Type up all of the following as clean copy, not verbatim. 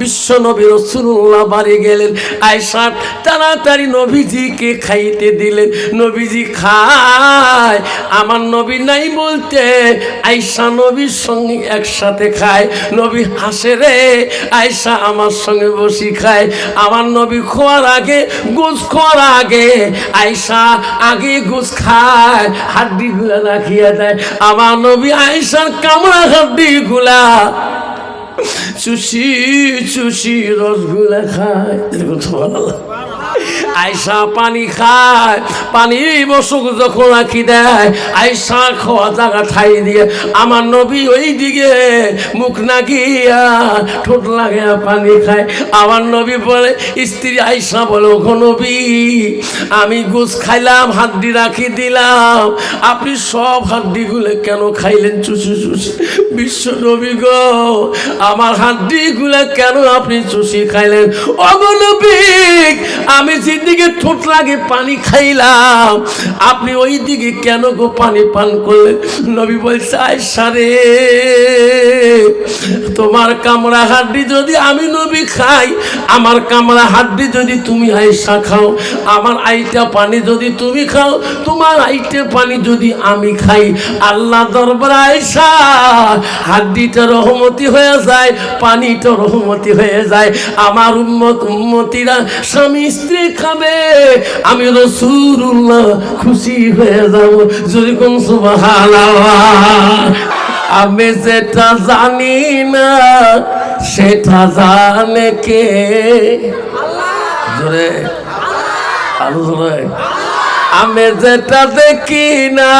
বিশ্ব নবী রাসূলুল্লাহ বাড়ি গেলেন। আয়েশা তাড়াতাড়ি নবীজিকে খাইতে দিলেন। নবীজি খায়, আমার নবী নাই বলতে আয়েশা নবীর সঙ্গে একসাথে খায়। নবী হাসে রে, আয়েশা আমার সঙ্গে বসি খায়। আমার নবী খাওয়ার আগে, গোশ খাওয়ার আগে আয়েশা আগে গোশ খায়, হাড্ডিগুলা রাখিয়া দেয়। আমার নবী আয়েশার কামড়া হাড্ডিগুলা চুষি চুষি রসগুলা খায়। দেখুন সুবহানাল্লাহ। আয়েশা পানি খায়, পানি বসুক যখন রাখি দেয়, আয়েশা খাওয়া জায়গা ঠাই দিয়ে আমার নবী ওই দিকে মুখ নাকিয়া ঠোঁট লাগিয়া পানি খায়। আমার নবী বলে, স্ত্রী আয়েশা বলে, ওগো নবী আমি গোশ খাইলাম, হাড্ডি রাখি দিলাম, আপনি সব হাড্ডিগুলো কেন খাইলেন চুষি চুষি? বিশ্ব নবী গো, আমার হাড্ডিগুলো কেন আপনি চুষি খাইলেন? ওগো নবী আমি যেদিকে ঠোঁট লাগে পানি খাইলাম, আপনি ওই দিকে কেন গো পানি পান করলেন? নবী বলছে, আয়েশা রে, তোমার কামড়া হাড্ডি যদি আমি নবী খাই, আমার কামড়া হাড্ডি যদি তুমি আয়েশা খাও, আমার আইটা পানি যদি তুমি খাও, তোমার আইটা পানি যদি আমি খাই, আল্লাহ দরবারে আয়েশা হাড্ডিটা রহমতি হয়ে যায়, পানিটা রহমতি হয়ে যায়। আমার উম্মতিরা স্বামী স্ত্রী খাবে, আমি রাসূলুল্লাহ খুশি হয়ে যাব। যদি কোন সুবহানাল্লাহ। আমি যেটা জানি না সেটা জানে কে? জোরে আরো জোরে। আমি যেটা দেখি না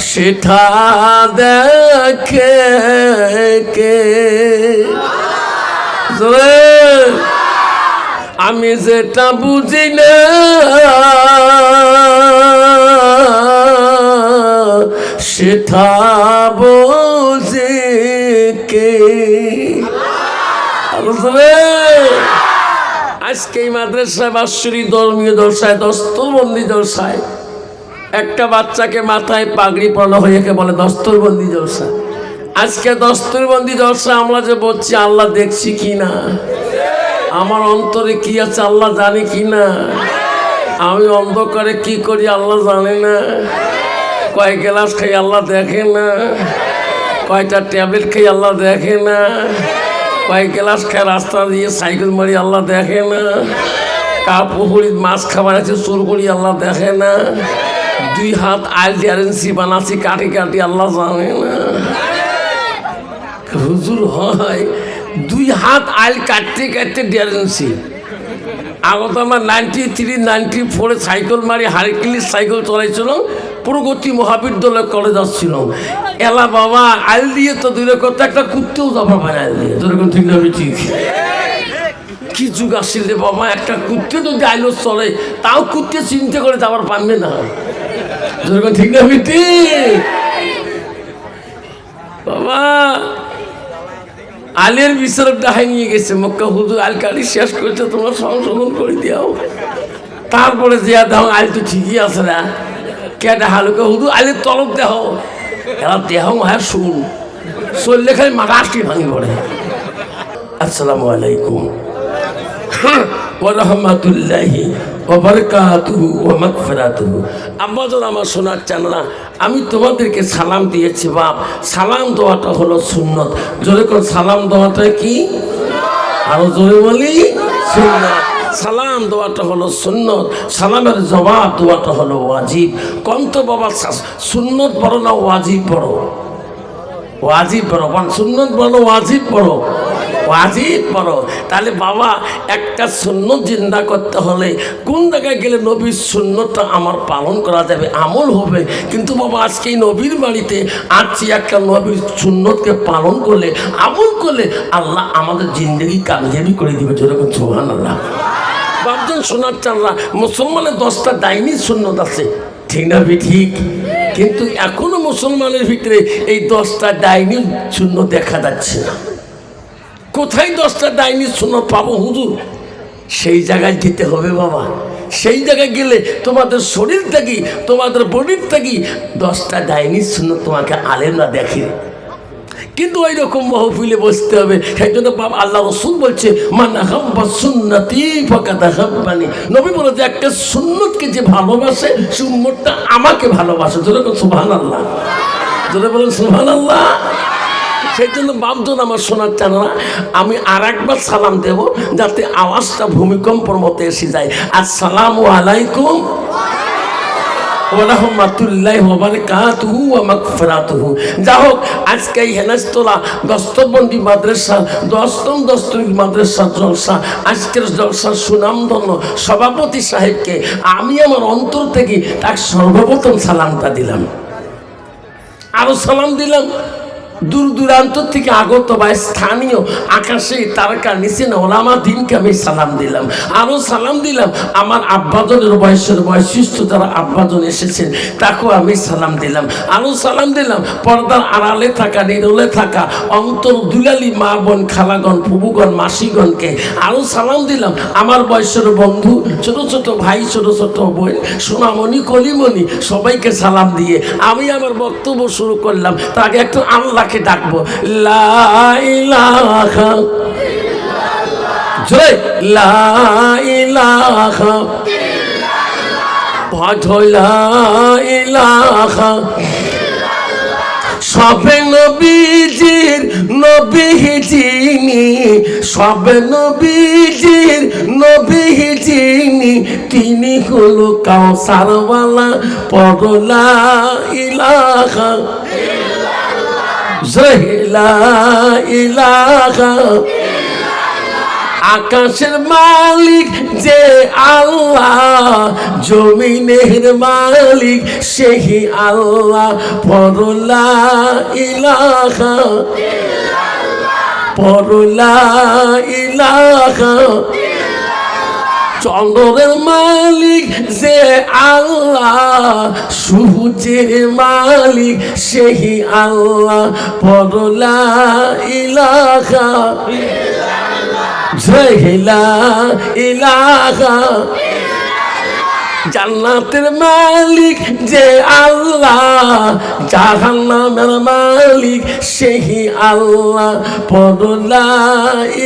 সেটা দেখে কে? আমি যেটা বুঝি না সেটা বোঝে কে? আজকে এই মাদ্রাসায় বাৎসরিক ধর্মীয় জলসায়, দস্তরবন্দি জলসায় একটা বাচ্চাকে মাথায় পাগড়ি পরানো হয়েকে বলে দস্তরবন্দি জলসা। আজকে দস্তরবন্দি জলসা আমরা যে বলছি, আল্লাহ দেখছি কি না? আমার অন্তরে কি আছে আল্লাহ জানে কি না? আমি অন্ধকারে কি করি আল্লাহ জানে না? কয় গ্লাস খাই আল্লাহ দেখে না? কয়টা ট্যাবলেট খাই আল্লাহ দেখে না? কয় গ্লাস খাই রাস্তা দিয়ে সাইকেল মারি আল্লাহ দেখে না? পুকুরি মাছ খাবার আছে চোর করি আল্লাহ দেখে না? 2 হাত আইল ডিয়ারেন্সি বানাচ্ছি কাটি কাটি আল্লাহ জানে না? হুজুর হয় 2 হাত আইল কাটতে কাটতে ডিয়ারেন্সি। আগত আমার 93-94 সাইকেল মারি হারকিলিস সাইকেল চলাইছিল, প্রগতি মহাবিদ্যালয় কলেজ আসছিল। এলা বাবা আইল দিয়ে তো দূরে করতে একটা কুত্তেও যাবার পারে আইল দিয়ে। যেরকম ঠিক না ঠিক কি যুগ আসছিল রে বাবা, একটা কুত্তে যদি আইলো চলে তাও কুত্তে চিন্তা করে যাবার পারবে না। যেরকম ঠিক না ঠিক বাবা। আলের বিচারক ডাহাই নিয়ে গেছে মক্কা, হুজুর আল কালি শেষ করছে, তোমরা সংশোধন করে দিও। তারপরে যে দাও আল তো ঠিকই আছে না, কে ডাহালুকে হুজুর আলের তলব দেহ, এরা দেহ হ্যাঁ শুন চললে খালি মারাষ্টি ভাঙি পড়ে। আসসালামু আলাইকুম ওয়া রাহমাতুল্লাহি ওয়া বারাকাতুহু ওয়া মাগফিরাতুহু। আম্মাজান আমার শোনার চানরা, আমি তোমাদেরকে সালাম দিয়েছি বাপ। সালাম দেওয়াটা হলো সুন্নত। জোরে কোন সালাম দেওয়াটা কি? আরো জোরে বলি সুন্নত। সালাম দেওয়াটা হলো সুন্নত, সালামের জবাব দেওয়াটা হলো ওয়াজিব। কোন তো বাবা সুন্নত বড় না ওয়াজিব বড়? ওয়াজিব বড়। সুন্নত বড় ওয়াজিব বড়? ওয়াজিব বড়। তাহলে বাবা একটা সুন্নত জিন্দা করতে হলে কোন জায়গায় গেলে নবীর সুন্নতটা আমার পালন করা যাবে, আমল হবে। কিন্তু বাবা আজকে এই নবীর বাড়িতে আজকে একটা নবীর সুন্নতকে পালন করলে, আমল করলে আল্লাহ আমাদের জিন্দগি কামিয়াবি করে দিবে। যেরকম সুবহানাল্লাহ। বাপজন শোনার চাল্লা, মুসলমানের 10টা ডাইনি সুন্নত আছে, ঠিক না ঠিক? কিন্তু এখনো মুসলমানের ভিতরে এই 10টা ডাইনি সুন্নত দেখা যাচ্ছে না। কোথায় 10টা ডাইনি সুন্নত পাবো হুজুর? সেই জায়গায় যেতে হবে বাবা। সেই জায়গায় গেলে তোমাদের শরীর থেকে, তোমাদের বডির থেকে 10টা ডাইনি শূন্য তোমাকে আলেমরা দেখে। কিন্তু ওই রকম মহফিলে বসতে হবে। সেই জন্য আল্লাহ রসুল বলছে, মান আহাব্বা সুন্নতি ফাকাদ আহাব্বানি। নবী বলে যে একটা সুন্নতকে যে ভালোবাসে, সে উম্মতটা আমাকে ভালোবাসে। জোরে বলুন সুবহানাল্লাহ, জোরে বলুন সুবহানাল্লাহ। সেই জন্য বাপজন আমার শোনার চান না, আমি আর একবার সালাম দেব যাতে আওয়াজটা ভূমিকম্পর মতো এসে যায়। আসসালামু আলাইকুম ওয়া রাহমাতুল্লাহি ওয়া বারাকাতুহু ওয়া মাগফিরাতুহু। যা হোক, আজকে এই হেনাজতলা দস্তবন্দি মাদ্রাসা 10ম দস্তগীর মাদ্রাসার জলসা, আজকের জলসার সুনামধন্য সভাপতি সাহেবকে আমি আমার অন্তর থেকে তার সর্বপ্রথম সালামটা দিলাম। আরো সালাম দিলাম দূর দূরান্ত থেকে আগত বা স্থানীয় আকাশে তারকা নিচে ওলামা দিনকে আমি সালাম দিলাম। আরও সালাম দিলাম আমার আব্বাজনের বয়সের বৈশিষ্ট্য যারা আব্বাজন এসেছেন তাকেও আমি সালাম দিলাম। আরও সালাম দিলাম পর্দার আড়ালে থাকা, নিরলে থাকা অন্তর দুলালি মা বোন, খালাগণ, ফুবুগণ, মাসিগণকে আরও সালাম দিলাম। আমার বয়সের বন্ধু, ছোট ছোট ভাই, ছোট ছোট বোন, সোনামণি, কলিমণি, সবাইকে সালাম দিয়ে আমি আমার বক্তব্য শুরু করলাম। তাকে একটু আল্লাহ ডাকবো, লা ইলাহা জয়, লা ইলাহা লা ইলাহা। সবে নবীজির নবী যিনি, সবে নবীজির নবী যিনি, তিনি হলো কাউসারওয়ালা, পড়লা ইলাহা লা ইলাহা। আকাশের মালিক যে আল্লাহ, জমিনের মালিক সেই আল্লাহ, পড়লা ইলাহা, পড়লা ইলাহা। চন্দ্রের মালিক যে আল্লাহ, সূর্যের মালিক সেই আল্লাহ, পড়লা ইলাহা লা ইলাহা। জান্নাতের মালিক যে আল্লাহ, জাহান্নামের মালিক সেই আল্লাহ, পড়লা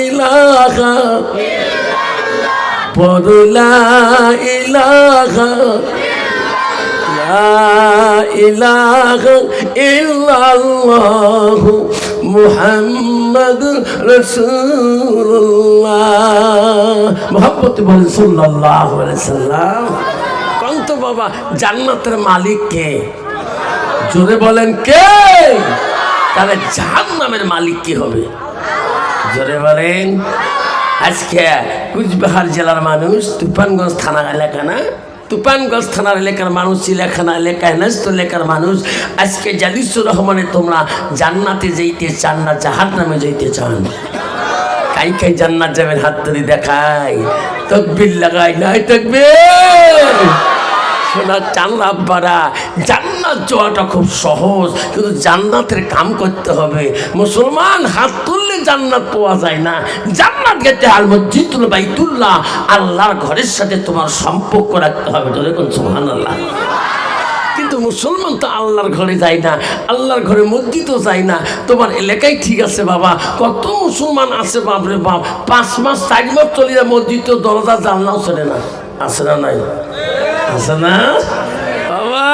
ইলাহা, পড়লা ইলাহা। লা ইলাহা ইল্লাল্লাহু মুহাম্মাদুর রাসূলুল্লাহ। মুহাম্মদ বলেন সাল্লাল্লাহু আলাইহি সাল্লাম। কন্ত বাবা, জান্নাতের মালিক কে? জোরে বলেন কে? তাহলে জাহান্নামের মালিক কি হবে? জোরে বলেন। আজকে কুচবিহার জেলার মানুষ, তুফানগঞ্জ থানা এলাকা, না তুফানগঞ্জ থানার এলাকার মানুষ, চিলাখানা এলাকা, হেনাজত এলাকার মানুষ, আজকে জালিসুর রহমানে তোমরা জান্নাতে যেতে চান না, জাহান্নামে যেতে চান? কাই কাই জান্নাত যাবেন? হাত ধরে দেখাই, তাকবীর লাগাই, নাই তাকবীর। শোনা চান আব্বারা, জান্নাত যাওয়াটা খুব সহজ, কিন্তু জান্নাতের কাম করতে হবে। মুসলমান হাত তুললে জান্নাত পাওয়া যায় না। জান্নাত গেতে আল মসজিদুল বাইতুল্লাহ, আল্লাহর ঘরের সাথে তোমার সম্পর্ক রাখতে হবে। দেখুন সুবহানাল্লাহ। কিন্তু মুসলমান তো আল্লাহর ঘরে যায় না, আল্লাহর ঘরে মসজিদও যায় না। তোমার এলাকায় ঠিক আছে বাবা, কত মুসলমান আছে বাপরে বাপ, 5 মাস 4 মাস চলে যায়, মসজিদ দরজা জানলাও চলে না। আছে না? নাই? আছে না বাবা?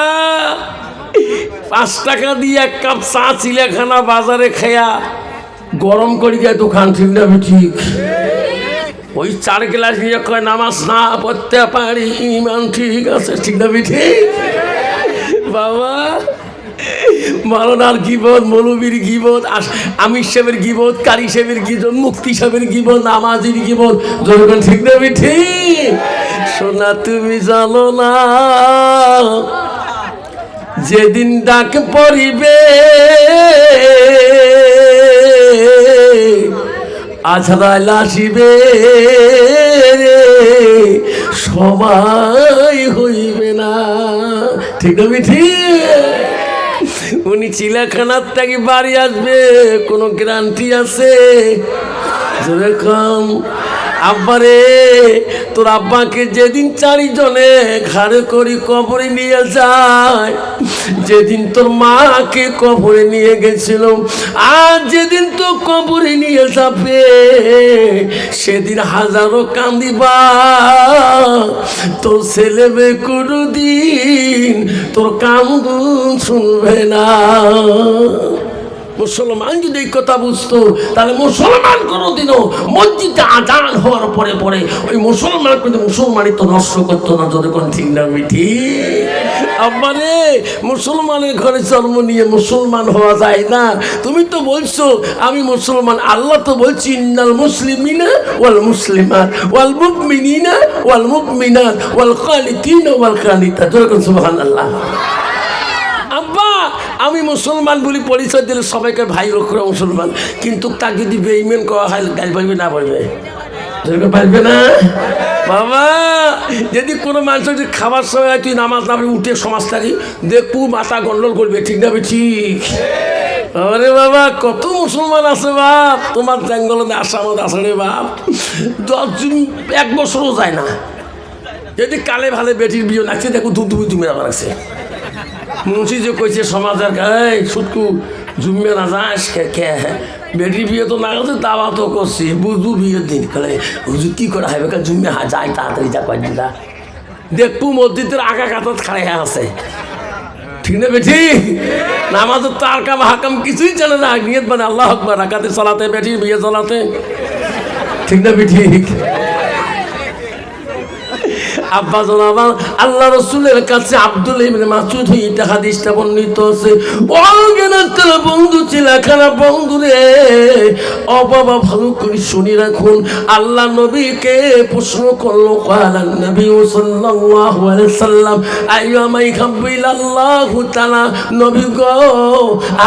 5 টাকা দিয়ে 1 কাপ চা চিলেখানা বাজারে খেয়া গরম করে যায় দোকান, ঠিক না? ঠিক। ওই 4 গ্লাস নিয়ে কয় নামাজ না পড়তে পারি, ইমান ঠিক আছে, ঠিক না? ঠিক বাবা। মাওলানার গিবত, মৌলবীর গিবত, আমির সাহেবের গিবত, কারি সাহেবের গিবত, মুফতি সাহেবের গিবত, নামাজির গিবত, জনগণ, ঠিক না? ঠিক। সোনা তুমি জানো না, যেদিন ডাক পড়িবে আছাড়ায় আসিবে সময় হইবে না, ঠিক না? ঠিক। উনি চিলাখানার থেকে বাড়ি আসবে, কোনো গ্যারান্টি আছে? যেরকম আব্বারে তোর আব্বাকে যেদিন চারিজনে ঘাড়ে করি কবরে নিয়ে যায়, যেদিন তোর মাকে কবরে নিয়ে গেছিল, আর যেদিন তো কবরে নিয়ে যাবে সেদিন হাজারো কান্দিবা, তোর ছেলে মেয়ে কোনদিন তোর কান্দন শুনবে না। মুসলমান যদি এই কথা বুঝতো তাহলে মুসলমান কোনোদিনও মসজিদে আজান হওয়ার পরে পরে ওই মুসলমান কিন্তু মুসলমানই তো নষ্ট করতো না, যতক্ষণ ঠিক না মিঠি। আব্বারে মুসলমানের ঘরে জন্ম নিয়ে মুসলমান হওয়া যায় না। তুমি তো বলছো আমি মুসলমান, আল্লাহ তো বলছি ইন্নাল মুসলিমিনা ওয়াল মুসলিমাত ওয়াল মুমিনিনা ওয়াল মুমিনাত ওয়াল কানিতিনা ওয়াল কানিতাত। যতক্ষণ সুবহানাল্লাহ। আব্বা আমি মুসলমান বলি পরিচয় দিলে সবাইকে ভাই রক্ষা মুসলমান, কিন্তু তাকে যদি বেঈমান করা হয় গাল পারবে না পারবে? পারবে না বাবা। যদি কোনো মানুষ যদি খাবার সময় তুই নামাজ না পড়ে উঠে সমাজ থাকি দেখবো মাথা গন্ডল করবে, ঠিক না? ঠিক। আরে বাবা কত মুসলমান আছে বাপ, তোমার জঙ্গলে আসা আমাদের আসে রে বাপ, 1 বছরও যায় না। যদি কালে ভালে বেটির বিয়ে লাগছে দেখো তুমি রাখছে মুন্সি যে কইছে সমাজের গায়ে সুটকু জুমিয়ে না যাস কে বেটির বিয়ে তো না গেছে, দাওয়া তো করছি বুঝবু বিয়ের দিন কালে হুজুর কি করা হবে জুমিয়ে যায় তাড়াতাড়ি যা কয়েকদিন দা দেখবো মসজিদের আগা কাতার খাড়ে আছে, ঠিক না বেটি? নামাজের তো আরকাম হাকাম কিছুই জানে না, নিয়ত মানে আল্লাহ আকবার রাকাতে চলাতে বেটির বিয়ে চলাতে, ঠিক না বেটি? আব্বা জানাবার আল্লাহ রসুলের কাছে আব্দুল ইবনে মাসউদ হইতে হাদিসটা বর্ণিত আছে। ও জ্ঞানের বন্ধু ছিল খারাপ বন্ধু রে, ও বাবা ভালো করে শুনি রাখুন। আল্লাহ নবীকে প্রশ্ন করলো, কালান নবী সাল্লাল্লাহু আলাইহি সাল্লাম আইয়ামাই খাবিলাল্লাহু তাআলা, নবী গো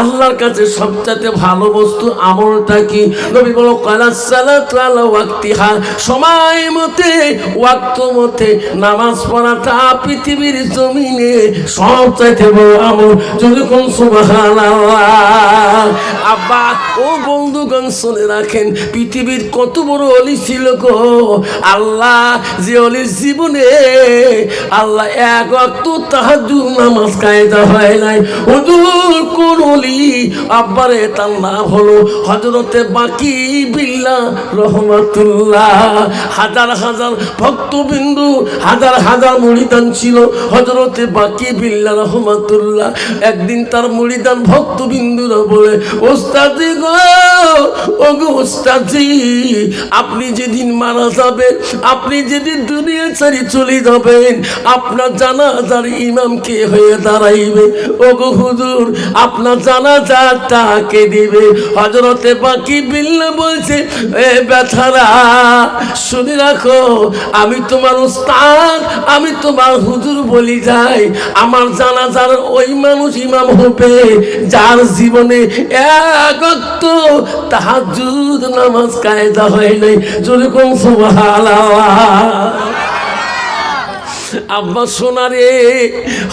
আল্লাহর কাছে সবচেয়ে ভালো বস্তু আমলটা কি? নবী বলো কালাস সালাতু আলা ওয়াক্তিহা, সময় মতে ওয়াক্ত মতে নামাজ পড়াটা পৃথিবীর জমিনে সবচাইতে বড় আমল। যদি কোন সুবহানাল্লাহ। আব্বা ও বন্ধুগণ শুনে রাখেন, পৃথিবীর কত বড় অলি ছিল গো আল্লাহ, যে অলির জীবনে আল্লাহ 1 ওয়াক্ত তাহাজ্জুদ নামাজ কায়দা হয় নাই। হুজুর কোন অলি? আব্বারে তার নাম হলো হযরতে বাকি বিল্লাহ রহমাতুল্লাহ। হাজার হাজার ভক্তবিন্দু, হাজার হাজার মুরিদান ছিল হযরতে বাকি বিল্লাহ রহমাতুল্লাহ। একদিন তার মুরিদান ভক্তবিন্দুরা বলে, ওস্তাদি গো ও গো ওস্তাদি, আপনি যেদিন মারা যাবেন, আপনি যেদিন দুনিয়া ছেড়ে চলে যাবেন, আপনার জানাজার ইমাম কে হয়ে দাঁড়াইবে? ও গো হুজুর আপনার জানাজাটা কে দিবে? হযরতে বাকি বিল্লাহ বলছে, এ বেচারা শুনে রাখো, আমি তোমার উস্তাদ, আমি তোমার হুজুর বলি যাই, আমার জানাজার ওই মানুষ ইমাম হবে যার জীবনে 1 ওয়াক্ত তাহাজ্জুদ নামাজ কায়দা হয় নাই। জোরে কোন সুবহানাল্লাহ। আব্বা সোনারে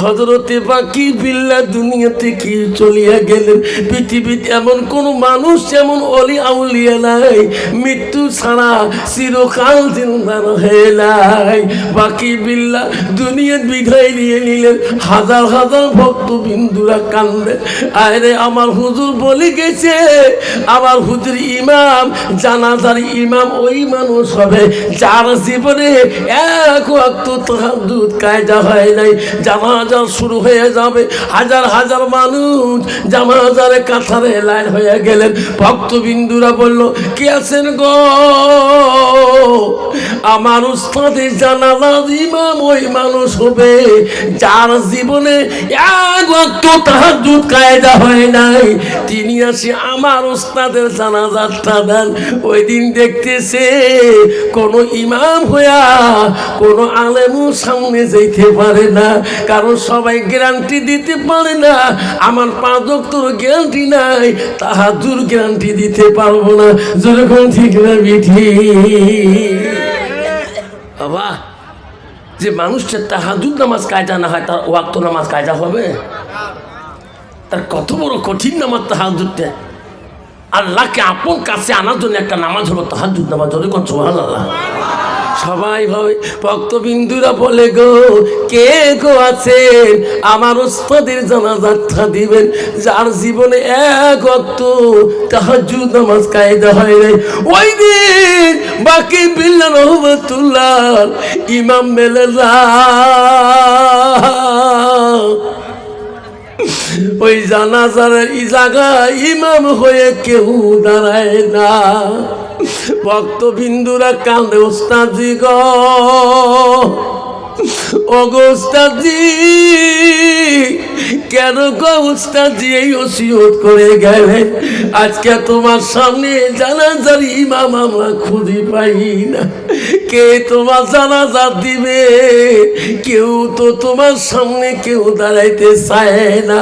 হযরতে বাকি বিল্লাহ দুনিয়া থেকে চলিয়া গেলেন। পৃথিবীতে এমন কোন মানুষ যেমন অলি আউলিয়া নাই, মৃত্যু ছাড়া চিরকাল জিন্দা রহে নাই। বাকি বিল্লাহ দুনিয়া বিদায় নিয়ে নিলেন। হাজার হাজার ভক্তবিন্দুরা কান্দে, আরে আমার হুজুর বলে গেছে, আমার হুজুর ইমাম, জানাজার ইমাম ওই মানুষ হবে যার জীবনে 1 ওয়াক্ত তাহাজ্জুদ কায়দা হয় নাই। জানাজা শুরু হয়ে যাবে, হাজার হাজার মানুষ জানাজারে কাতারে লাইন হয়ে গেলেন। ভক্তবিন্দুরা বলল, কে আছেন গো? আমার উস্তাদের জানাজার ইমাম ওই মানুষ হবে যার জীবনে 1 ওয়াক্ত তাহাজ্জুদ কায়দা হয় নাই। তিনি আসি আমার উস্তাদের জানাজাটা দেন। ওই দিন দেখতেছে কোন ইমাম হইয়া কোন আলেমও সামনে যেতে পারে না, কারণ সবাই গ্যারান্টি দিতে পারে না। আমার 5 ওয়াক্তের গ্যারান্টি নাই, তাহাজ্জুদ গ্যারান্টি দিতে পারবো না। যেরকম ঠিক না বিধি বাবা, যে মানুষটা তাহাজ্জুদ নামাজ কায়দা না হয় তার ওয়াক্ত নামাজ কায়দা হবে? তার কত বড় কঠিন নামাজ তাহাজ্জুদটা। আল্লাহকে আপন কাছে আনার জন্য একটা নামাজ হলো তাহাজ্জুদ নামাজ। জোরে কোন সুবহানাল্লাহ। সবাই ভাবে ভক্তবিন্দুরা বলে গো কে গো আছেন আমার ওস্তাদের জানাজা দিবেন যার জীবনে এক ওয়াক্ত তাহাজ্জুদ নামাজ কায়দা হয় নাই। ওই দিন বাকি বিল্লাহ রহমাতুল্লাহ ইমাম মেলেলা ওই জানাজার এই জায়গায় ইমাম হয়ে কেউ দাঁড়ায় না। ভক্তবিন্দুরা কান্দে ওস্তাদজি গো ও গো ওস্তাদজি কেন গো ওস্তাদজি এই ওসিয়ত করে গেলেন আজকে তোমার সামনে জানাজার ইমাম আমরা খুঁজে পাই না। কে তোমার জানাজা দিবে কেউ তো তোমার সামনে কেউ দাঁড়াইতে চায় না।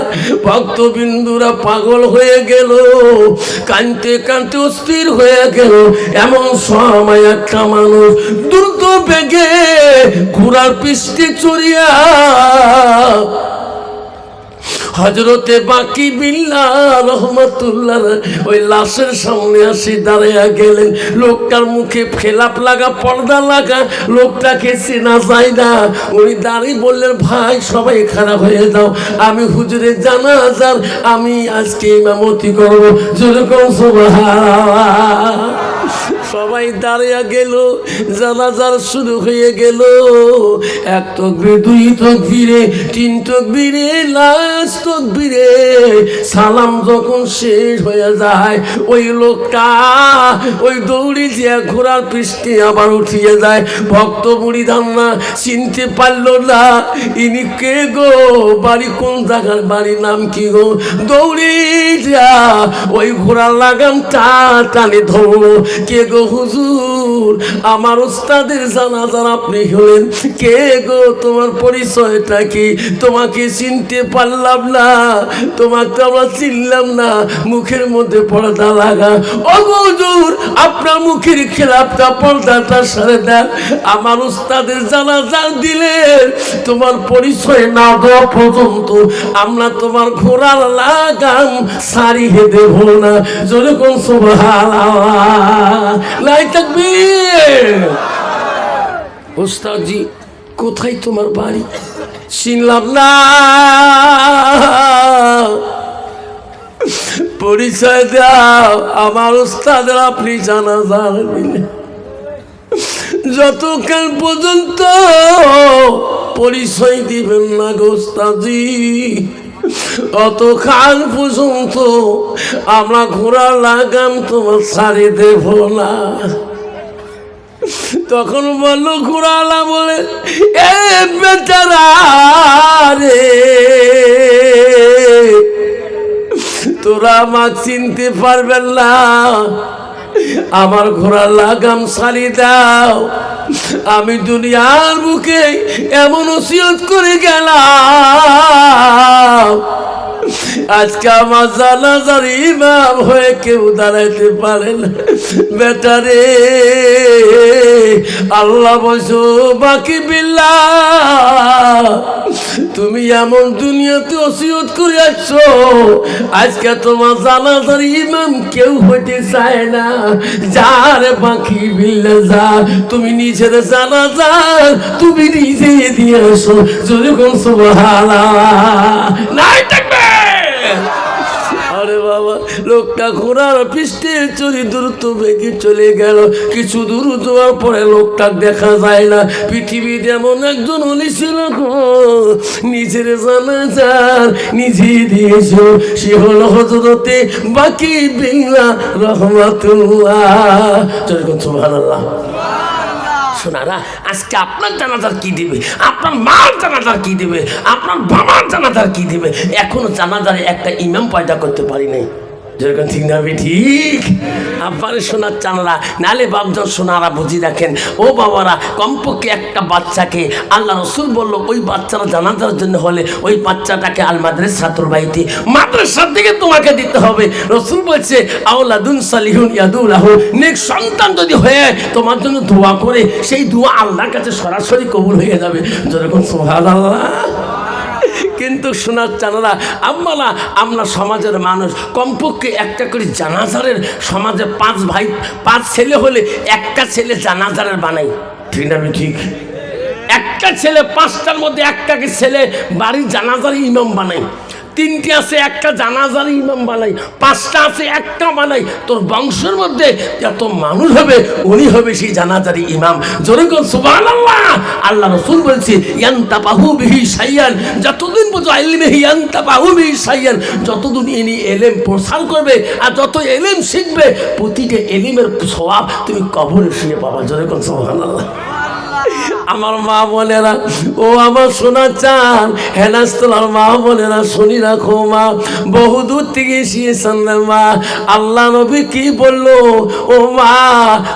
ভক্তবিন্দুরা পাগল হয়ে গেল, কাঁদতে কাঁদতে অস্থির হয়ে গেল। এমন সময় একটা মানুষ দ্রুত বেগে ঘোড়ার পৃষ্ঠে চড়িয়া হযরতে বাকি বিল্লাহ রহমাতুল্লাহ ওই লাশের সামনে আসি দাঁড়াইয়া গেলেন। লোকটার মুখে খেলাপ লাগা পর্দা লাগা, লোকটাকে চেনা যায় না। উনি দাঁড়িয়ে বললেন ভাই সবাই খারাপ হয়ে যাও, আমি হুজুরের জানাজার আমি আজকে ইমামতি করবো। যেরকম সুবহানাল্লাহ। সবাই দাঁড়িয়ে গেল, জানাজার শুরু হয়ে গেল। এক তাকবীর, দুই তাকবীরে, তিন তাকবীরে, লাশ তাকবীরে সালাম যখন শেষ হয়ে যায় ওই লোকটা ওই দৌড়ি যে ঘোড়ার পৃষ্ঠে আবার উঠিয়ে যায়। ভক্ত বুড়ি ধান্না চিনতে পারলো না ইনি কে গো, বাড়ি কোন জায়গার, বাড়ির নাম কি গো। দৌড়ি যা ওই ঘোড়ার লাগামটা টানে ধরলো। কে গো হুজুর আমার উস্তাদের জানাজার আপনি হলেন। কে গো তোমার পরিচয়টা কি? তোমাকে চিনতে পারলাম না, তোমাকে আমরা চিনলাম না, মুখের মধ্যে পর্দা লাগা। ও হুজুর আপনার মুখের খেলাপটা পর্দাটা সারে দেন, আমার উস্তাদের জানাজা দিলেন তোমার পরিচয় না দেওয়া পর্যন্ত আমরা তোমার ঘোড়ার লাগাম সারিয়ে দেব না। জোরে কোন সুবহানাল্লাহ। লাই তাকবীর। ওস্তাদজি কোথায় তোমার বাড়ি? চিনলাম না, পরিচয় দাও। আমার ওস্তাদের আপনি জানাজা দিলেন, যতক্ষণ পর্যন্ত পরিচয় দিবেন না গো ওস্তাদজি অতক্ষণ পর্যন্ত আমরা ঘোড়া লাগাম তোমার ছাড়ি দেব না। তখন বললো ঘোড়ালা বলে এ বেচারা রে তোরা আমাকে চিনতে পারবেন না, আমার ঘোড়ার লাগাম ছাড়ি দাও। আমি দুনিয়ার বুকে এমন ওসিয়ত করে গেলাম আজকে আমার জানাজার ইমাম হয়ে কেউ দাঁড়াইতে পারে না। বেটারে আল্লাহ বসো বাকি বিল্লাহ তুমি এমন দুনিয়াতে ওসিয়ত করে আসছো আজকে তোমার জানাজার ইমাম কেউ হইতে চায় না। যার বাকি বিল্লাহ যা তুমি নিজের জানাজার তুমি নিজে দিয়ে আসো। যদি কোন সুবহানাল্লাহ নাই থাকবে। আরে বাবা লোকটা ঘোড়ার পৃষ্ঠে চড়ি দ্রুত বেগে চলে গেল। কিছু দূর যাওয়ার পরে লোকটা দেখা যায় না। পৃথিবীতে এমন একজন উনি ছিল নিজের জানাজার নিজে দিয়েছ, সে হলো হযরতে বাকি বিল্লাহ রহমাতুল্লাহ। সুবহানাল্লাহ। শোনারা আজকে আপনার জানাজার কি দিবে, আপনার মার জানাজার কি দিবে, আপনার বাবার জানাজার কি দিবে, এখনো জানাজারে একটা ইমাম পয়দা করতে পারি নাই। যেরকম ঠিক না ঠিক আপনারে শোনার চানারা নালে বাপজন শোনারা বুঝি রাখেন। ও বাবারা কমপক্ষে একটা বাচ্চাকে আল্লাহ রসুল বললো ওই বাচ্চারা জানাজার জন্য হলে ওই বাচ্চাটাকে আল মাদ্রাসাতুল বাইতি মাদ্রাসার দিকে তোমাকে দিতে হবে। রসুল বলছে আওলাদুন সালিহুন ইয়াদুলাহু নেক সন্তান যদি হয়ে তোমার জন্য দোয়া করে সেই দোয়া আল্লাহর কাছে সরাসরি কবুল হয়ে যাবে। যেরকম সুবহানাল্লাহ। কিন্তু শোনার চানারা আম্মারা, আমরা সমাজের মানুষ, কমপক্ষে একটা করে জানাজারের সমাজে 5 ভাই 5 ছেলে হলে একটা ছেলে জানাজারের বানাই, ঠিক না? আমি ঠিক, একটা ছেলে 5টার মধ্যে একটাকে ছেলে বাড়ির জানাজার ইমাম বানাই, 3টে আছে একটা জানাজার ইমাম বানাই, 5টা আছে একটা বানাই। তোর বংশের মধ্যে যত মানুষ হবে উনি হবে সেই জানাজারি ইমাম। জোরে কোন সুবহানাল্লাহ। আল্লাহ রাসূল বলছে ইয়ানতাবাহু বিহি শাইয়ান, যতদিন পর্যন্ত ইলমে ইয়ানতাবাহু বিহি শাইয়ান, যতদিন ইনি ইলম প্রসার করবে আর যত ইলম শিখবে প্রতিটা ইলমের সওয়াব তুমি কবরে শুয়ে পাবা। জোরে কোন সুবহানাল্লাহ। আমার মা বোনেরা, ও আমার সোনা চান হেনাস্তলার মা বোনেরা, শুনি রাখো মা, বহু দূর থেকে এসেছেন মা। আল্লাহ নবী কি বললো? ও মা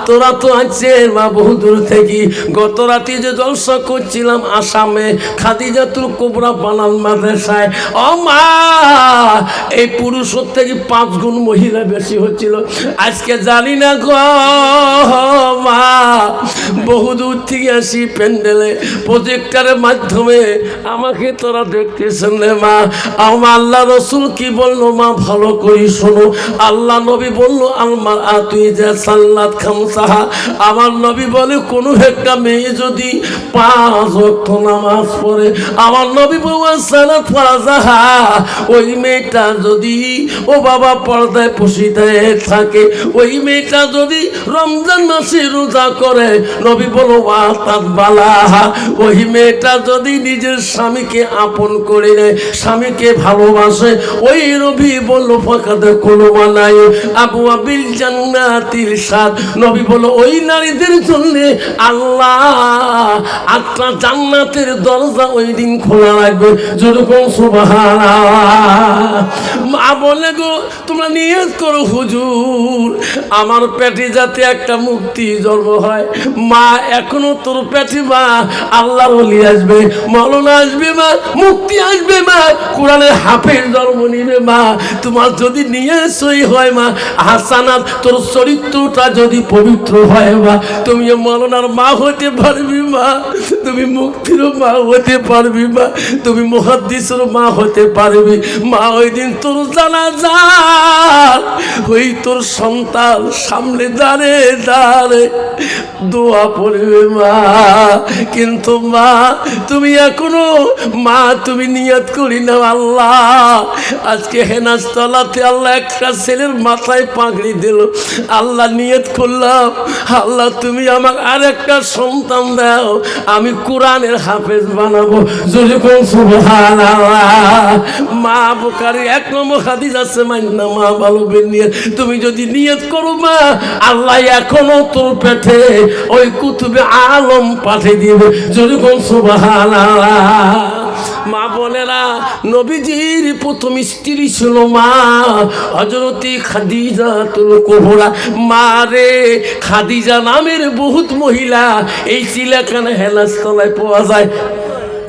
তোরা তো আছেন মা বহু দূর থেকে। গত রাতে যে জলসা করছিলাম আসামে খাদিজাতুল কুবরা বানান মাদ্রাসায়, ও মা এই পুরুষের থেকে 5 গুণ মহিলা বেশি হচ্ছিল। আজকে জানি না গো মা, বহু দূর থেকে আসি প্যান্ডেলে প্রজেক্টরের মাধ্যমে আমাকে তোরা দেখতেছেন রে মা। আমার আল্লাহ রসুল কি বললো মা, ভালো করে শোনো। আল্লাহ নবী বললো আলমার তুই যে সাল্লাত খামসাহা, আমার নবী বলে কোনো একটা মেয়ে যদি 5 ওয়াক্ত নামাজ পড়ে, আমার নবী বলে সালাত ফারাজাহা, ওই মেয়েটা যদি ও বাবা পর্দায় পশিদায় থাকে, ওই মেয়েটা যদি রমজান মাসে রোজা করে, নবী বলো বালাহা, ওই মেয়েটা যদি নিজের স্বামীকে আপন করে নেয়, স্বামীকে ভালোবাসে, ওই নবী বললো ফাকাদ কুলমানাই আবু আবিল জান্নাতিল সাদ, নবী বললো ওই নারীদের জন্য আল্লাহ 8টা জান্নাতের দরজা ওই দিন খোলা রাখবে। যেরকম সুবহানাল্লাহ। মা বলে গো তোমরা নিয়ত করো হুজুর আমার পেটে যাতে একটা মুক্তি জন্ম হয়। মা এখনো তোর পেটে মা আল্লাহর ওলি আসবে, মাওলানা আসবে মা, মুক্তি আসবে মা, কোরআনের হাফেজ জন্ম নিবে মা। তোমার যদি নিয়ে সই হয় মা, হাসানাত তোর চরিত্রটা যদি পবিত্র হয় মা, তুমি মাওলানার মা হতে পারবি মা, তুমি মুক্তির মা হতে পারবি মা, তুমি মুহাদ্দিসের মা হতে পারবি মা। ওই দিন তোর জানাজা ওই তোর সন্তান সামনে দাঁড়ে দাঁড়ে দোয়া পড়বে মা। কিন্তু মা তুমি এখনো মা তুমি নিয়ত করি না আল্লাহ আজকে হেনাজতলাতে আল্লাহ একটা ছেলের মাথায় পাগড়ি দিল, আল্লাহ নিয়ত করলাম আল্লাহ তুমি আমার আর একটা সন্তান দাও, আমি কোরআনের হাফেজ বানাবো। যদি কোন সুবহানাল্লাহ। মা বুখারী 1 নম্বর হাদিস আছে মাইনা মা ভালো নিয়ে তুমি যদি নিয়ত করো মা, আল্লাহ এখনো তোর পেটে ওই কুতুবে আলম পাঠিয়ে দিবে। যদি কোন সুবহানাল্লাহ। মা বোনেরা, নবীজির প্রথম স্ত্রী ছিল মা হযরতি খাদিজাতুল কুবরা। মা রে, খাদিজা নামের বহুত মহিলা এই চিলাখানা হেলাস্তলায় পাওয়া যায়,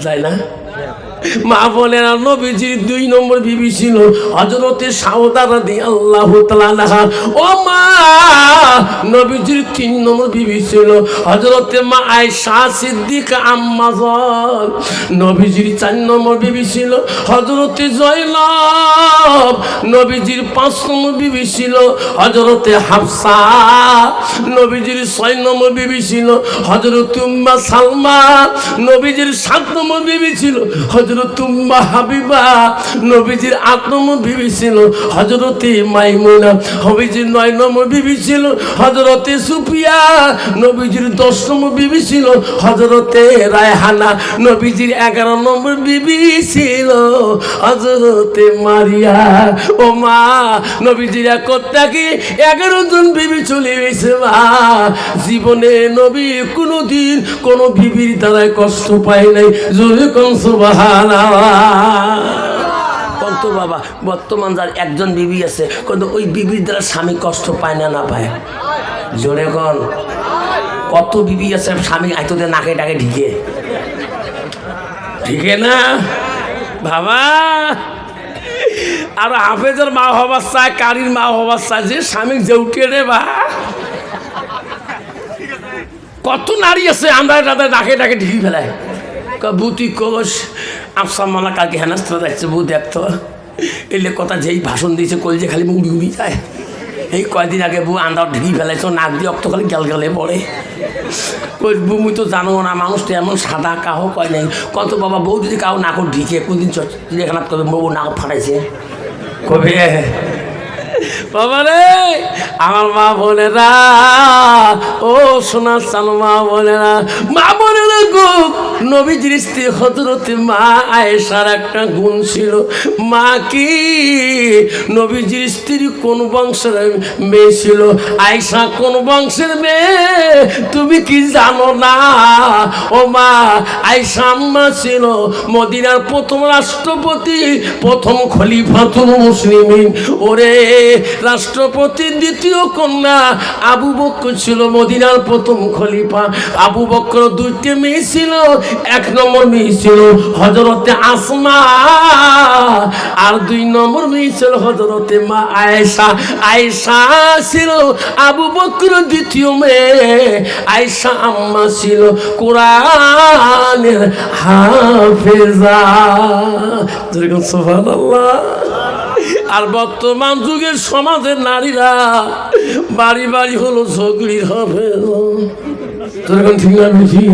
যায় না? মা বোনেরা, নবীজির 2 নম্বর বিবি ছিল হযরতে সাউদা রাদিয়াল্লাহু তাআলা আনহা। ও মা, নবীজির 3 নম্বর বিবি ছিল হযরতে মা আয়েশা সিদ্দিকা আম্মা জান। নবীজির 4 নম্বর বিবি ছিল হযরতে জয়নব। নবীজির 5 নম্বর বিবি ছিল হযরতে হাফসা। নবীজির 6 নম্বর বিবি ছিল হযরত উম্মে সালমা। নবীজির 7 নম্বর বিবি ছিল হযরত উম্মে হাবিবা। নবীজির 8 নম্বর বিবি ছিল হযরতে মাইমুনা। নবীজির 9 নম্বর বিবি ছিল হযরতে সুফিয়া। নবীজির 10 নম্বর বিবি ছিল হযরতে রায়হানা। নবীজির 11 নম্বর বিবি ছিল হযরতে মারিয়া। ও মা, নবীজির একটাকে 11 জন বিবি চলে গেছে মা। জীবনে নবী কোনোদিন কোনো বিবির দ্বারা কষ্ট পায় নাই। জোরে কোন সুবহানাল্লাহ। কত বাবা বর্তমান যার 1 জন বিবি আছে, কিন্তু ওই বিবির দ্বারা স্বামী কষ্ট পায় না, না পায়? জোরে কোন। কত বিবি আছে স্বামী আইতোতে নাকে ডাকে ঢিকে, ঠিকে না বাবা? আর হাফেজের মা হবার চায়, কারির মা হবার চায়, যে স্বামী যে উঠে রে বা। কত নারী আছে আমরা তাদের ডাকে ডাকে ঢিকি ফেলায়, বুতি কোষ আফসার মালা কালকে হেনাস্তা যাচ্ছে বউ দেখতো এলে কথা যেই ভাষণ দিয়েছে কলজে খালি উড়ি উড়ি যায়। এই কয়দিন আগে বউ আন্দার ঢিকি ফেলাইছো, নাক দিয়ে অক্ত খালি গেল গেলে পড়ে। ওই বউ তো জানো না মানুষটা এমন সাদা কাহ কয় নাই। কত বাবা বউ যদি কাউ নাকর ঢিকে কোনদিন চিড়িয়াখানাত করবে বউ নাক ফাটাইছে কবে বাবা রে আমার মা বোনেরা, ও সোনার চান মা বোনেরা, মা বোনেরা গো, নবীজির স্ত্রী হযরতে মা আয়েশার একটা গুণ ছিল। মা কি নবীজির স্ত্রী কোন বংশের মেয়ে ছিল? আয়েশা কোন বংশের মেয়ে তুমি কি জানো না? ও মা, আয়েশা আম্মা ছিল মদিনার প্রথম রাষ্ট্রপতি, প্রথম খলিফাতুল মুসলিমিন। ওরে রাষ্ট্রপতির দ্বিতীয় কন্যা আবু বকর ছিল মদিনার প্রথম খলিফা। আবু বকর দুইটি মেয়ে ছিল, এক নম্বর মেয়ে ছিল হযরতে আসমা, আর দুই নম্বর মেয়ে ছিল হযরতে মা আয়েশা। আয়েশা ছিল আবু বকর দ্বিতীয় মেয়ে, আয়েশা আম্মা ছিল কোরআনের হাফেজা। যেরকম সুবহানাল্লাহ। আর বর্তমান যুগের সমাজের নারীরা বাড়ি বাড়ি হলো ঝগড়ির হবে। তোর ঠিক না বুঝি?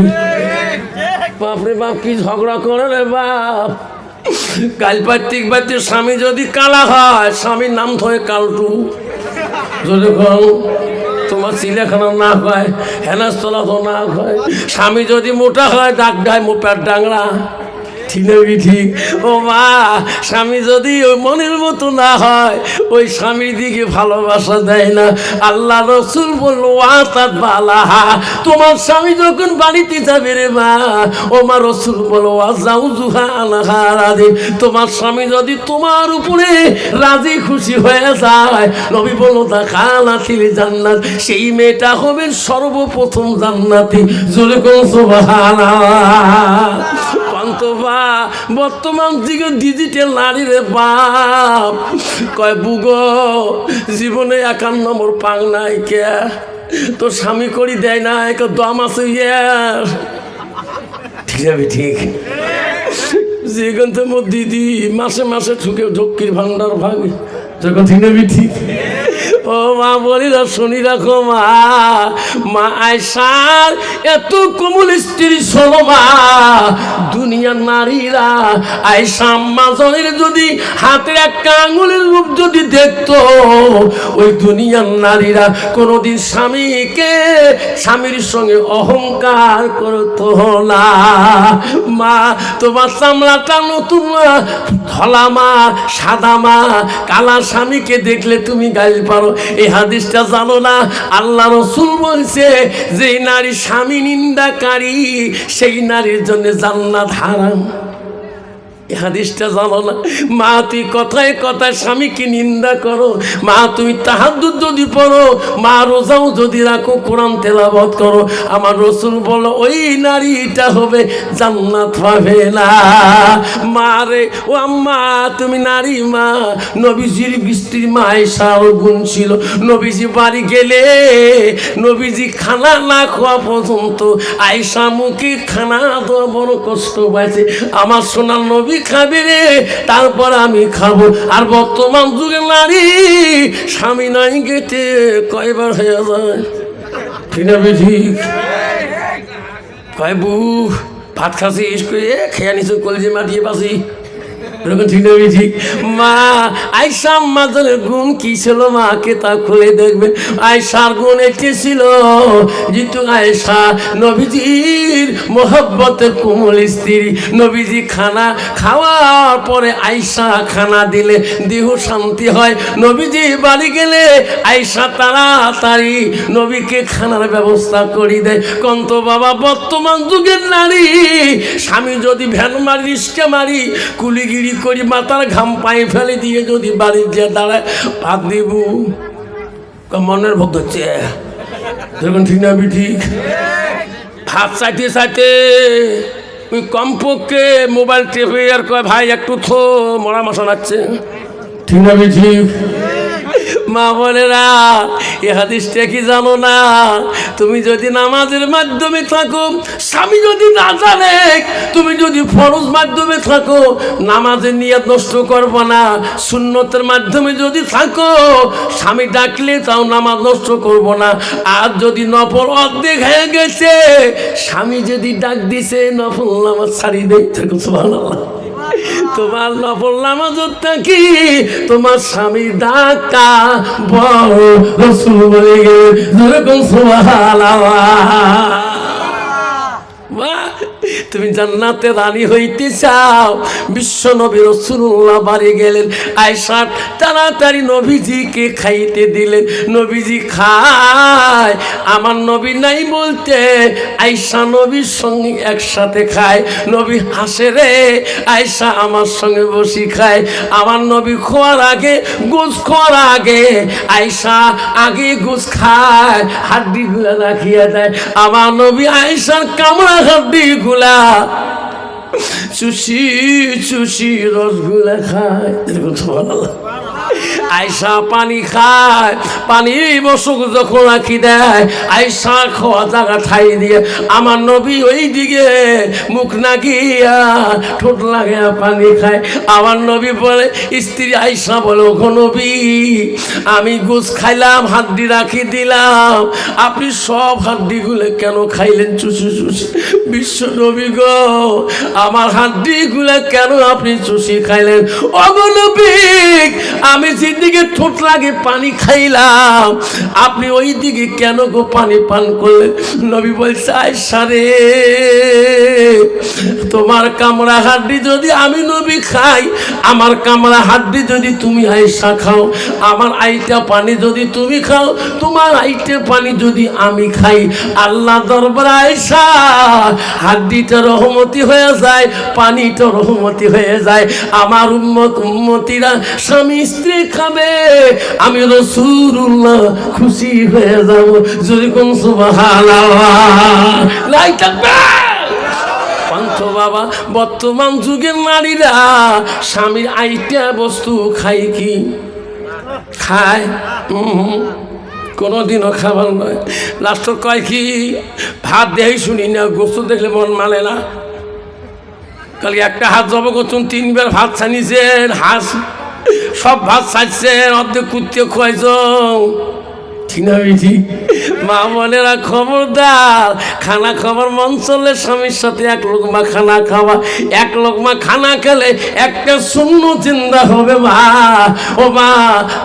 বাপরে বাপ কি ঝগড়া করে রে বাপ। কাল পার্টিক বাড়িতে স্বামী যদি কালা হয়, স্বামীর নাম ধরে কালটু। যদি তোমার চিলেখানা না হয়, হেনাস্তলা তো না হয়। স্বামী যদি মোটা হয়, ডাক ডায় মোটার ডাংরা। ঠিক না ঠিক? ও মা, স্বামী যদি ওই মনের মতো না হয়, ওই স্বামীর দিকে ভালোবাসা দেয় না। আল্লাহ রসুল বললো ওয়াতাত বালাহা, তোমার স্বামী যখন বাড়িতে যাবে রে মা, ও মা রসুল বলো ওয়াজাউ জুহা আনহা রাজি, তোমার স্বামী যদি তোমার উপরে রাজি খুশি হয়ে যায়, নবী বললো তা খালাতিল জান্নাত, সেই মেয়েটা হবে সর্বপ্রথম জান্নাতি। জোরে কোন সুবহানাল্লাহ। বর্তমান দিকে ডিজিটাল নারী রে বাপ কয় বুগো জীবনে 51 নম্বর পাং নাই কে, তো স্বামী করি দেয় না, এক দম আছে ইয়ার। ঠিক আছে ঠিক। যেখান থেকে মোর দিদি মাসে মাসে ঠুকে ঢক্কির ভান্ডার ভাগে, যখন ঠিক না ঠিক। ও মা বলি না, শুনি রাখো মা, মা আয়েশার এত কোমল স্ত্রী ছিল মা। দুনিয়ার নারীরা আয়েশা আম্মা জনের যদি হাতের একটা আঙুলের রূপ যদি দেখতো, ওই দুনিয়ার নারীরা কোনোদিন স্বামীকে স্বামীর সঙ্গে অহংকার করতো না। মা তোমার চামড়াটা নতুন না, ধলা মা, সাদা মা, কালা স্বামীকে দেখলে তুমি গাইল পারো। এই হাদিসটা জানো না? আল্লাহ রসুল বলছে যে নারী স্বামী নিন্দাকারী, সেই নারীর জন্য জান্নাত হারাম। হাদিসটা জানো না? মা তুই কথায় কথায় স্বামীকে নিন্দা করো, মা তুমি তাহাজ্জুদ যদি পড়ো, মা রোজাও যদি রাখো, কোরআন তেলাওয়াত করো, আমার রসুল বলো ওই নারীটা হবে জান্নাত পাবে না। মা রে ও আম্মা, তুমি নারী মা। নবীজির স্ত্রী মা আয়েশার গুণ ছিল, নবীজি বাড়ি গেলে নবীজি খানা না খাওয়া পর্যন্ত আয়েশা মুখে খানা দেওয়া বড় কষ্ট পাইছে। আমার সোনার নবী খাবে রে, তারপর আমি খাবো। আর বর্তমান যুগে নারী স্বামী নাই গেতে কয়বার হয়ে যায়। ঠিক না ঠিক? কয় বু ভাত খাসিস করে খেয়া নিছো, কলজে মাটিয়ে বাসি। ঠিক না ঠিক? মা আয়েশা আম্মাদের গুণ কি ছিল মাকে তা খুলে দেখবেন। আয়েশার গুণ এটি ছিল, যেহেতু আয়েশা নবীজির মোহব্বতের কোমল স্ত্রী। নবীজি খানা খাওয়ার পরে আয়েশা খানা দিলে দেহ শান্তি হয়। নবীজি বাড়ি গেলে আয়েশা তাড়াতাড়ি নবীকে খানার ব্যবস্থা করে দেয়। কন্ত বাবা বর্তমান যুগের নারী স্বামী যদি ভ্যান মারি, রিস্কা মারি, কুলিগিরি করি, মাথার ঘাম পায়ে ফেলে দিয়ে যদি বাড়ির যে দাঁড়ায়, ভাত দিব মনের ভোগ হচ্ছে। যখন ঠিক না ঠিক? ভাত চাইতে চাইতে ওই কমপক্ষে মোবাইল টেপে আর কয় ভাই একটু থো, মরা মশা লাগছে। ঠিক না ঠিক? মা বোনেরা, এ হাদিসটা কি জানো না? তুমি যদি নামাজের মাধ্যমে থাকো, স্বামী যদি না জানে, তুমি যদি ফরজ মাধ্যমে থাকো, নামাজের নিয়ত নষ্ট করবো না। সুন্নতের মাধ্যমে যদি থাকো, স্বামী ডাকলে তাও নামাজ নষ্ট করবো না। আর যদি নফল অর্ধেক হয়ে গেছে, স্বামী যদি ডাক দিছে, নফল নামাজ ছাড়ি দেই থাকো। সুবহানাল্লাহ। তোমার নফল নামাজটা কি? তোমার স্বামীর ডাকা বড় রাসূল বলে গেলেন, যেরকম সুবহানাল্লাহ। তুমি জান্নাতে রানী হইতে চাও, বিশ্ব নবী রাসূলুল্লাহ বাড়ি গেলেন। আয়েশা তাড়াতাড়ি নবীজিকে খাইতে দিলেন। নবীজি খায়, আমার নবী নাই বলতে আয়েশা নবীর সঙ্গে একসাথে খায়। নবী হাসে, রে আয়েশা আমার সঙ্গে বসি খায়। আমার নবী খাওয়ার আগে, গোস খাওয়ার আগে আয়েশা আগে গোস খায়, হাড্ডিগুলা রাখিয়া দেয়। আমার নবী আয়েশার কামড়া হাড্ডিগুলা চুষি চুষি রসগুলা খায়। আয়েশা পানি খায়, পানি বসক যখন রাখি দেয়, আয়েশা খাওয়া জায়গা ঠাই দিয়ে আমার নবী ওই দিকে মুখ নাগিয়া ঠোঁট লাগিয়া পানি খায়। আমার নবী বলে, স্ত্রী আয়েশা বলে, ওগো নবী, আমি গোস খাইলাম, হাড্ডি রাখি দিলাম, আপনি সব হাড্ডিগুলো কেন খাইলেন চুষি চুষি? বিশ্ব নবী গো, আমার হাড্ডিগুলো কেন আপনি চুষি খাইলেন? ওগো নবী, আমি যেদিকে ঠোঁট লাগে পানি খাইলাম, আপনি ওই দিকে কেন গো পানি পান করলেন? নবী বলছে, আয়েশা রে, তোমার কামড়া হাড্ডি যদি আমি নবী খাই, আমার কামড়া হাড্ডি যদি তুমি আয়েশা খাও, আমার আইটা পানি যদি তুমি খাও, তোমার আইটে পানি যদি আমি খাই, আল্লাহ দরবারে আয়েশা হাড্ডিটা রহমতি হয়ে যায়, পানিটা রহমতি হয়ে যায়। আমার উম্মতিরা স্বামী স্ত্রী খাবে, আমি রাসূলুল্লাহ খুশি হয়ে যাব। যদি কোন সুবহানাল্লাহ লাই থাকবে পান্থ বাবা। বর্তমান যুগের নারীরা স্বামীর আইটা বস্তু খায় কি? খায় কোনোদিনও খাবার নয়। লাস্ট কয় কি? ভাত দেই শুনি না, গোস্ত দেখলে মন মানে না। কালকে একটা হাত জব করছেন, 3 বার ভাত ছানিয়েছেন, হাঁস সব ভাত ছাড়ছেন, অর্ধেক কুত্তে খোয়াইছ। ঠিক না বেশি? মা বোনেরা খবরদার, খানা খাবার মন চললে স্বামীর সাথে 1 লোকমা খানা খাওয়া। 1 লোকমা খানা খেলে একটা শূন্য চিন্তা হবে, মা ও মা,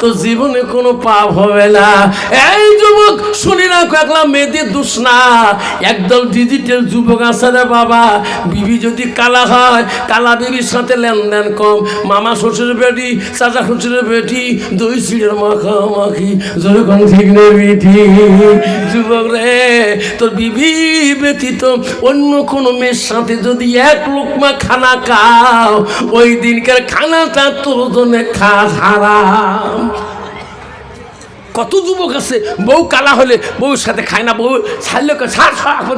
তো জীবনে কোনো পাপ হবে না। এই যুবক শুনি না, একলা মেয়েদের দোষ না, একদল ডিজিটাল যুবক আছে রে বাবা। বিবি যদি কালা হয়, কালা বিবির সাথে লেনদেন কম। মামা শ্বশুরের বেটি, চাচা শ্বশুরের বেটি, দই চিড়ের মাখামাখি। যেরকম ঠিক নেই বেটি, যুবক রে, তোর বিবি ব্যতীত অন্য কোনো মেয়ের সাথে যদি 1 লোকমা খানা খাও, ওই দিনকার খানাটা তোর জন্য খাওয়া হারাম। কত যুবক আছে বউ কালা হলে বউর সাথে খায় না, বউ ছাড়লে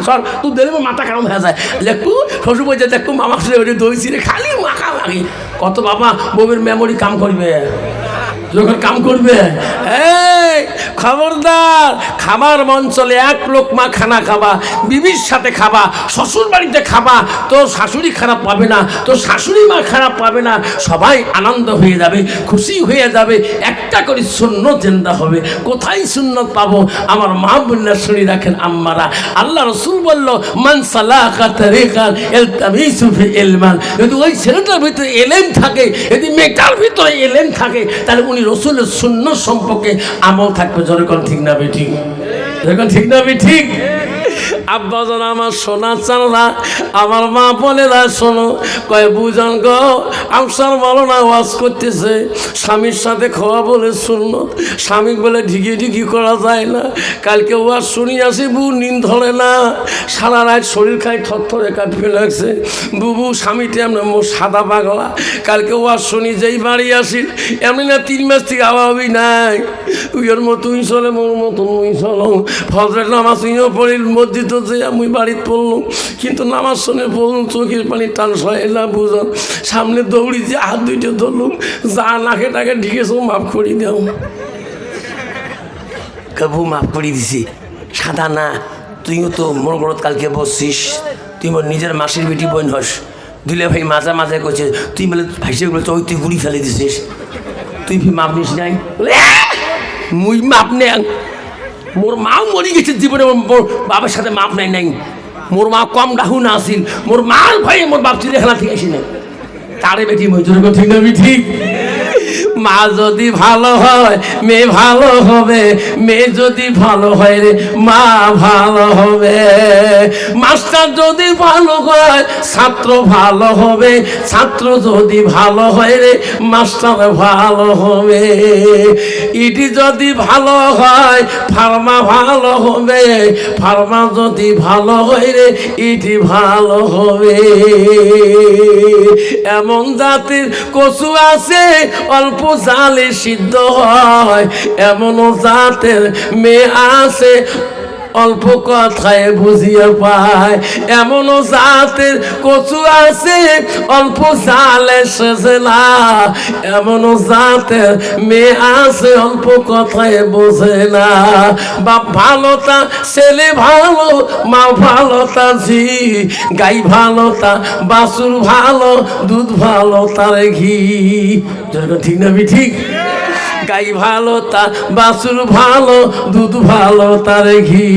সর তুই দেখবো মাথা কারণ হয়ে যায়। দেখবো শ্বশুর বলছে, দেখবো মামা শ্বশুর দই ছিঁড়ে খালি মাখা মাখি। কত বাবা বউয়ের মেমোরি কাম করবে, যখন কাম করবে। এই খবরদার, খাবার মন চলে 1 লোকমা খানা খাবা, বিবির সাথে খাবা, শ্বশুর বাড়িতে খাবা, তোর শাশুড়ি খারাপ পাবে না, তোর শাশুড়ি মা খারাপ পাবে না, সবাই আনন্দ হয়ে যাবে, খুশি হয়ে যাবে। একটা করে সুন্নত জিন্দা হবে। কোথায় সুন্নত পাবো? আমার মা বোনরা শুনে রাখেন আম্মারা, আল্লাহ রাসূল বলল, মান সালাকা তারিকান ইলতামিসু ফি ইলমান। যদি ওই ছেলেটার ভিতরে এলেম থাকে, যদি মেয়েটার ভিতরে এলেম থাকে, তাহলে উনি রাসূলের সুন্নাত সম্পর্কে আমল থাকবে। যখন ঠিক না বেঠিক? যখন ঠিক না বেঠিক? আব্বাজান আমার সোনা চানরা, আমার মা বোনেরা শোনো, কয় বুঝান গো, আমসার বলো না ওয়াজ করতেছে, স্বামীর সাথে খাওয়া বলে সুন্নত, স্বামী বলে ঢিকি ঢিকি করা যায় না। কালকে ওয়াজ শুনি আসি, বউ নিন ধরে না, সারা রাত শরীর খাই থরথরে কাটবে লাগছে। বুবু স্বামীটি এমনি সাদা পাগলা। কালকে ওয়াজ শুনি যেই বাড়ি আসি, এমনি না 3 মাস থেকে আওয়াবি নাই, উইয়ের মতোই চলে, মোর মতন উই চলো। ফজরের নামাজ উইও পড়ি, মসজিদ যে আমি বাড়িতে পড়লাম, কিন্তু নামাজ শুনে পড়লাম, চোখের পানি টান সয় না বুঝান। সামনে দৌড়ি যে হাত 2টা ধরলাম, যা নাকে টাকে ঢিকেছ মাফ করি দাও। কবু মাফ করে দিছি। সাদা না, তুইও তো মোর ঘরত কালকে বসছিস, তুই মোর নিজের মাসির বেটি বোন হস। দুলে ভাই মাঝে মাঝে কইছে তুই বলে ভাইসে বলে ওই তুই গুড়ি ফেলে দিছিস, তুই মাপ নিস নাই? মুই মাপ নে, মোর মাও মরি গেছে জীবনে, মোর বাবার সাথে মাপ নাই নাই। মোর মা কম ডাহু না আসিল, মোর মার ভাই মোর বাপ চিড়িয়াখানা থেকে আসি না। তারে বেটি মই জোর ঠিক না? ঠিক। মা যদি ভালো হয় মেয়ে ভালো হবে, মেয়ে যদি ভালো হয় রে মা ভালো হবে। মাস্টার যদি ভালো হয় ছাত্র ভালো হবে, ছাত্র যদি ভালো হয় রে মাস্টার ভালো হবে। ইটি যদি ভালো হয় ফার্মা ভালো হবে, ফার্মা যদি ভালো হয় রে ইটি ভালো হবে। এমন জাতির কচু আছে অল্প জালে সিদ্ধ হয়, এমনও জাতের মেয়ে আছে অল্প কথায় বুঝিয়ে পায়। এমনও জাতের কচু আছে অল্প জালে সেজে না, এমনও জাতের মেয়ে আছে অল্প কথায় বোঝে না। বাপ ভালো তা ছেলে ভালো, মা ভালো তা ঝি, গাই ভালো তা বাছুর ভালো, দুধ ভালো তার ঘি। ঠিক না? ঠিক। গাই ভালো তা বাছুর ভালো, দুধ ভালো তার ঘি।